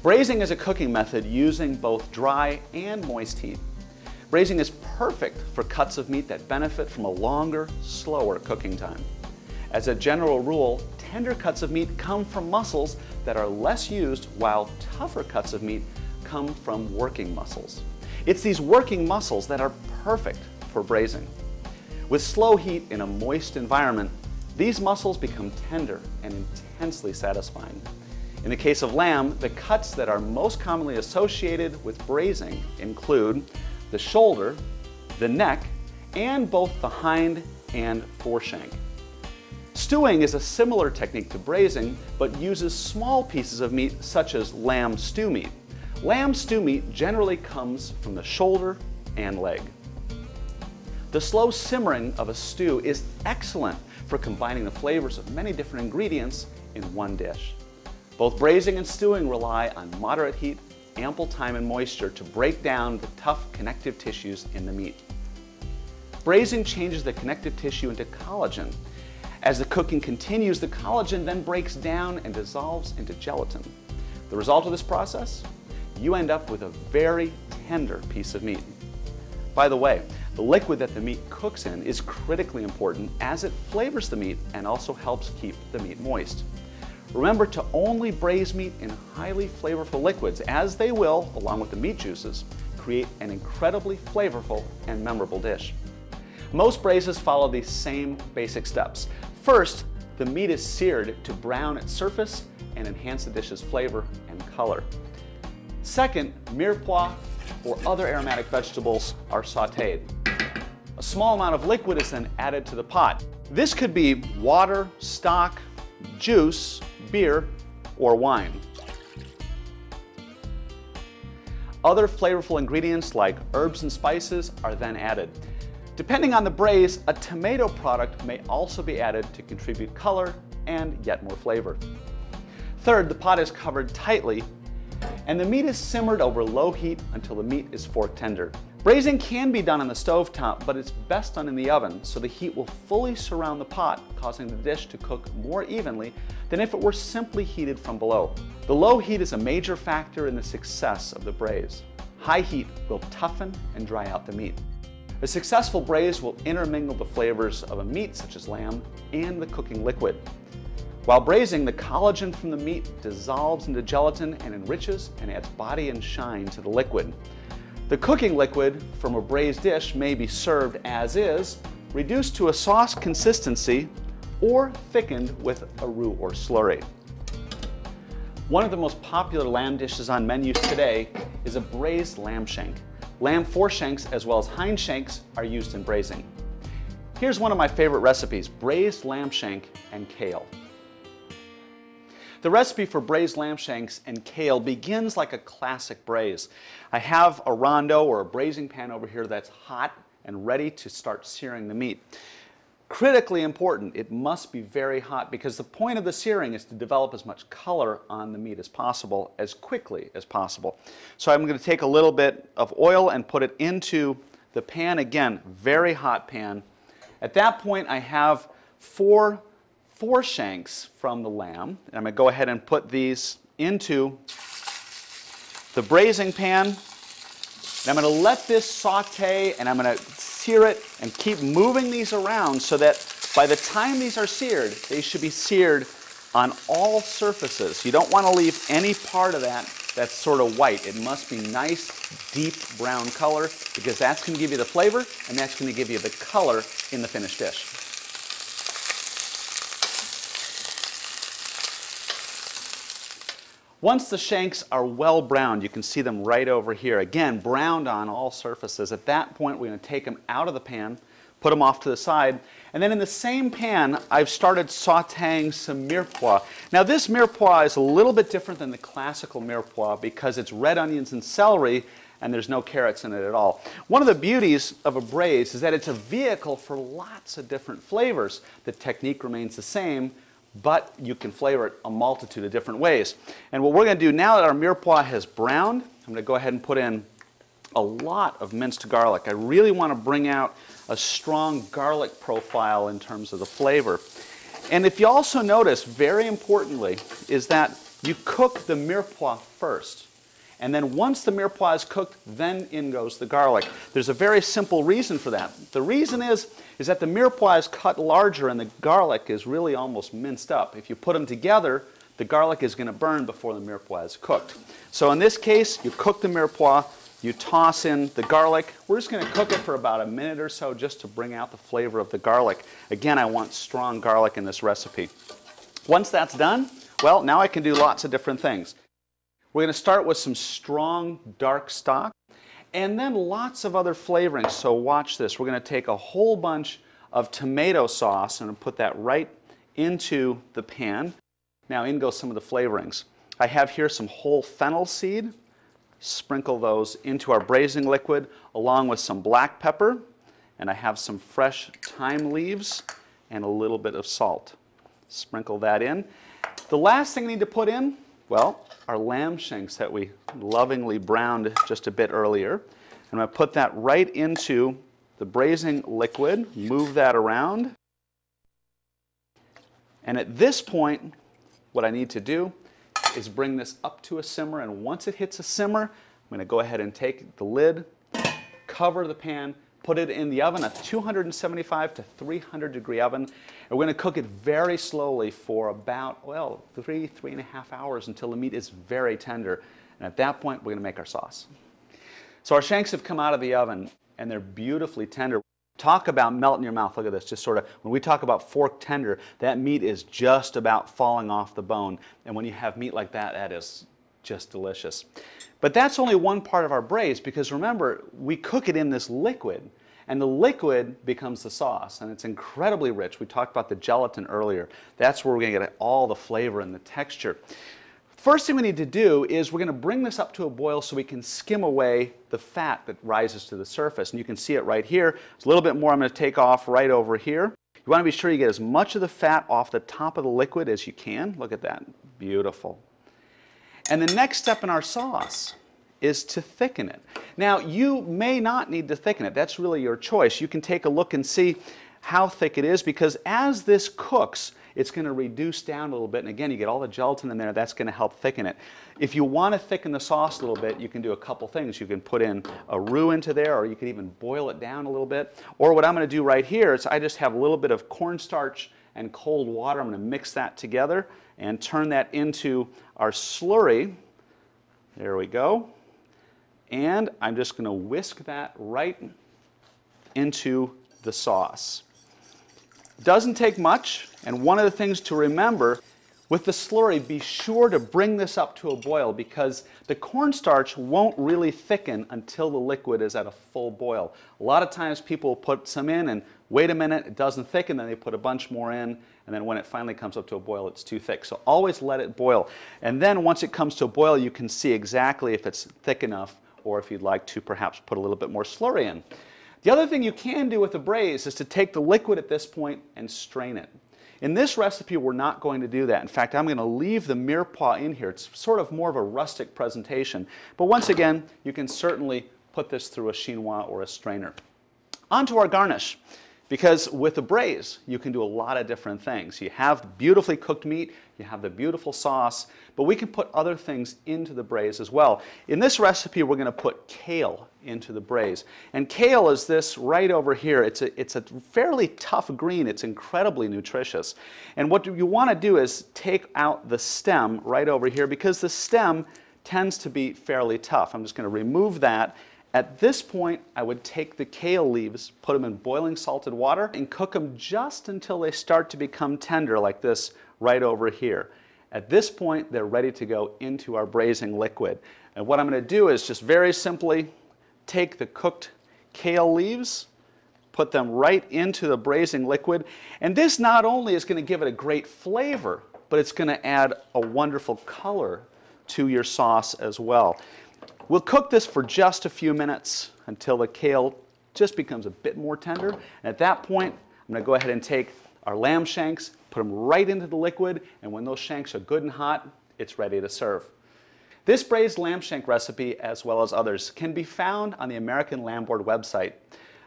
Braising is a cooking method using both dry and moist heat. Braising is perfect for cuts of meat that benefit from a longer, slower cooking time. As a general rule, tender cuts of meat come from muscles that are less used, while tougher cuts of meat come from working muscles. It's these working muscles that are perfect for braising. With slow heat in a moist environment, these muscles become tender and intensely satisfying. In the case of lamb, the cuts that are most commonly associated with braising include the shoulder, the neck, and both the hind and foreshank. Stewing is a similar technique to braising, but uses small pieces of meat such as lamb stew meat. Lamb stew meat generally comes from the shoulder and leg. The slow simmering of a stew is excellent for combining the flavors of many different ingredients in one dish. Both braising and stewing rely on moderate heat, ample time and moisture to break down the tough connective tissues in the meat. Braising changes the connective tissue into collagen. As the cooking continues, the collagen then breaks down and dissolves into gelatin. The result of this process? You end up with a very tender piece of meat. By the way, the liquid that the meat cooks in is critically important as it flavors the meat and also helps keep the meat moist. Remember to only braise meat in highly flavorful liquids, as they will, along with the meat juices, create an incredibly flavorful and memorable dish. Most braises follow these same basic steps. First, the meat is seared to brown its surface and enhance the dish's flavor and color. Second, mirepoix or other aromatic vegetables are sautéed. A small amount of liquid is then added to the pot. This could be water, stock, juice, beer, or wine. Other flavorful ingredients like herbs and spices are then added. Depending on the braise, a tomato product may also be added to contribute color and yet more flavor. Third, the pot is covered tightly and the meat is simmered over low heat until the meat is fork tender. Braising can be done on the stove top, but it's best done in the oven so the heat will fully surround the pot, causing the dish to cook more evenly than if it were simply heated from below. The low heat is a major factor in the success of the braise. High heat will toughen and dry out the meat. A successful braise will intermingle the flavors of a meat such as lamb and the cooking liquid. While braising, the collagen from the meat dissolves into gelatin and enriches and adds body and shine to the liquid. The cooking liquid from a braised dish may be served as is, reduced to a sauce consistency, or thickened with a roux or slurry. One of the most popular lamb dishes on menus today is a braised lamb shank. Lamb foreshanks as well as hind shanks are used in braising. Here's one of my favorite recipes: braised lamb shank and kale. The recipe for braised lamb shanks and kale begins like a classic braise. I have a rondo or a braising pan over here that's hot and ready to start searing the meat. Critically important, it must be very hot because the point of the searing is to develop as much color on the meat as possible, as quickly as possible. So I'm going to take a little bit of oil and put it into the pan. Again, very hot pan. At that point I have four shanks from the lamb. And I'm going to go ahead and put these into the braising pan. And I'm going to let this saute and I'm going to sear it and keep moving these around so that by the time these are seared, they should be seared on all surfaces. You don't want to leave any part of that that's sort of white. It must be nice, deep brown color because that's going to give you the flavor and that's going to give you the color in the finished dish. Once the shanks are well browned, you can see them right over here. Again, browned on all surfaces. At that point, we're going to take them out of the pan, put them off to the side, and then in the same pan, I've started sautéing some mirepoix. Now this mirepoix is a little bit different than the classical mirepoix because it's red onions and celery, and there's no carrots in it at all. One of the beauties of a braise is that it's a vehicle for lots of different flavors. The technique remains the same, but you can flavor it a multitude of different ways. And what we're going to do now that our mirepoix has browned, I'm going to go ahead and put in a lot of minced garlic. I really want to bring out a strong garlic profile in terms of the flavor. And if you also notice, very importantly, is that you cook the mirepoix first. And then once the mirepoix is cooked, then in goes the garlic. There's a very simple reason for that. The reason is that the mirepoix is cut larger and the garlic is really almost minced up. If you put them together, the garlic is going to burn before the mirepoix is cooked. So in this case, you cook the mirepoix, you toss in the garlic. We're just going to cook it for about a minute or so just to bring out the flavor of the garlic. Again, I want strong garlic in this recipe. Once that's done, well, now I can do lots of different things. We're going to start with some strong dark stock and then lots of other flavorings. So watch this. We're going to take a whole bunch of tomato sauce and put that right into the pan. Now in goes some of the flavorings. I have here some whole fennel seed. Sprinkle those into our braising liquid along with some black pepper, and I have some fresh thyme leaves and a little bit of salt. Sprinkle that in. The last thing I need to put in, well, our lamb shanks that we lovingly browned just a bit earlier. I'm going to put that right into the braising liquid, move that around, and at this point what I need to do is bring this up to a simmer, and once it hits a simmer, I'm going to go ahead and take the lid, cover the pan, put it in the oven, a 275 to 300 degree oven, and we're going to cook it very slowly for about, well, 3.5 hours until the meat is very tender. And at that point, we're going to make our sauce. So our shanks have come out of the oven, and they're beautifully tender. Talk about melt in your mouth. Look at this. Just sort of, when we talk about fork tender, that meat is just about falling off the bone. And when you have meat like that, that is just delicious. But that's only one part of our braise, because remember, we cook it in this liquid, and the liquid becomes the sauce, and it's incredibly rich. We talked about the gelatin earlier. That's where we're going to get all the flavor and the texture. First thing we need to do is we're going to bring this up to a boil so we can skim away the fat that rises to the surface. And you can see it right here. There's a little bit more I'm going to take off right over here. You want to be sure you get as much of the fat off the top of the liquid as you can. Look at that. Beautiful. And the next step in our sauce is to thicken it. Now, you may not need to thicken it. That's really your choice. You can take a look and see how thick it is, because as this cooks, it's going to reduce down a little bit, and again, you get all the gelatin in there. That's going to help thicken it. If you want to thicken the sauce a little bit, you can do a couple things. You can put in a roux into there, or you can even boil it down a little bit. Or what I'm going to do right here is I just have a little bit of cornstarch and cold water. I'm going to mix that together and turn that into our slurry. There we go. And I'm just going to whisk that right into the sauce. Doesn't take much, and one of the things to remember with the slurry, be sure to bring this up to a boil, because the cornstarch won't really thicken until the liquid is at a full boil. A lot of times people put some in and wait a minute, it doesn't thicken, then they put a bunch more in, and then when it finally comes up to a boil, it's too thick. So always let it boil. And then once it comes to a boil, you can see exactly if it's thick enough, or if you'd like to perhaps put a little bit more slurry in. The other thing you can do with a braise is to take the liquid at this point and strain it. In this recipe, we're not going to do that. In fact, I'm going to leave the mirepoix in here. It's sort of more of a rustic presentation. But once again, you can certainly put this through a chinois or a strainer. On to our garnish. Because with a braise, you can do a lot of different things. You have beautifully cooked meat, you have the beautiful sauce, but we can put other things into the braise as well. In this recipe, we're going to put kale into the braise. And kale is this right over here. It's a fairly tough green. It's incredibly nutritious. And what you want to do is take out the stem right over here, because the stem tends to be fairly tough. I'm just going to remove that. At this point, I would take the kale leaves, put them in boiling salted water, and cook them just until they start to become tender, like this right over here. At this point, they're ready to go into our braising liquid. And what I'm going to do is just very simply take the cooked kale leaves, put them right into the braising liquid, and this not only is going to give it a great flavor, but it's going to add a wonderful color to your sauce as well. We'll cook this for just a few minutes until the kale just becomes a bit more tender. And at that point, I'm going to go ahead and take our lamb shanks, put them right into the liquid, and when those shanks are good and hot, it's ready to serve. This braised lamb shank recipe, as well as others, can be found on the American Lamb Board website.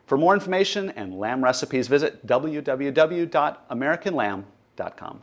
For more information and lamb recipes, visit www.americanlamb.com.